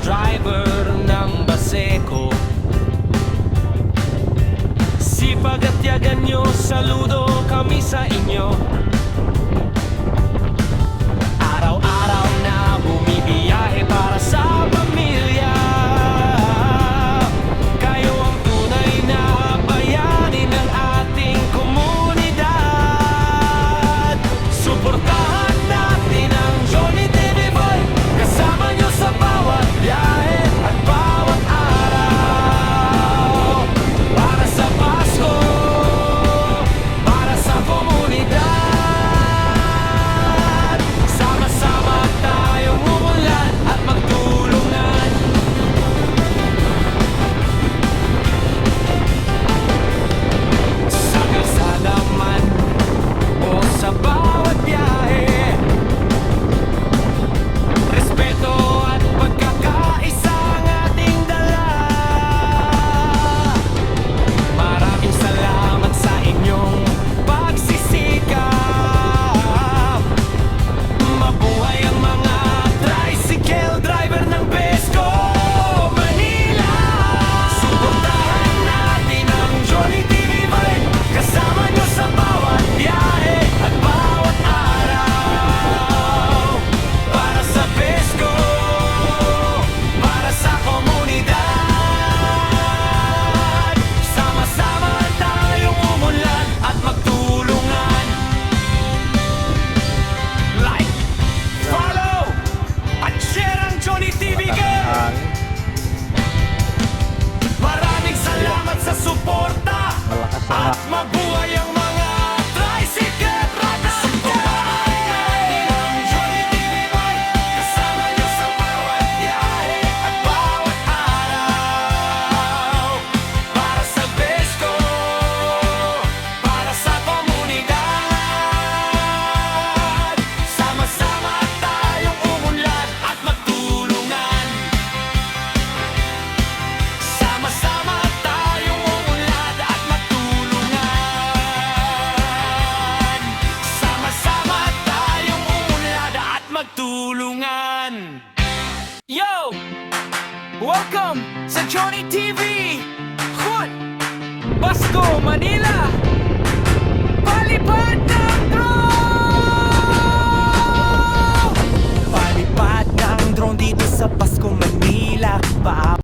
driver ng Baseco. Sipag at yagan nyo, saludo kami sa inyo. Araw-araw na bumibiyahe para sa pamilya. Kayo ang tunay na bayani ng ating komunidad. Suportahan natin ang Johnny TV Boy, kasama nyo sa bawat biyahe at bawat araw. Para sa Pasko, para sa komunidad, sama-sama tayong umulan at magtulungan. Sa kalsada man o sa bawat biyahe, respeto at pagkakaisa ang ating dala. Maraming salamat sa inyong pagsisikap. Mabuhay ang mga tricycle driver ng Pesco Manila. Suportahan natin ang Johnny TV Boy, kasama nyo sa bawat biyahe at bawat araw. Para sa Pesco, para sa komunidad, sama-sama tayong umulan at magtulungan. Like, follow, at share ang Johnny TV Girl. Maraming salamat sa suporta at mabuhay ang mga tricycle driver. Suportahan natin ang Johnny TV Boy, kasama nyo sa bawat biyahe at bawat araw. Para sa Pesco, para sa komunidad, sama-sama tayong umunlad at magtulungan. Sama-sama tayong umunlad at magtulungan. Sama-sama tayong umunlad at magtulungan. Yo! Welcome sa Johnny TV! Hot! Pasko, Manila! Palipad ng drone! Palipad ng drone dito sa Pasko, Manila.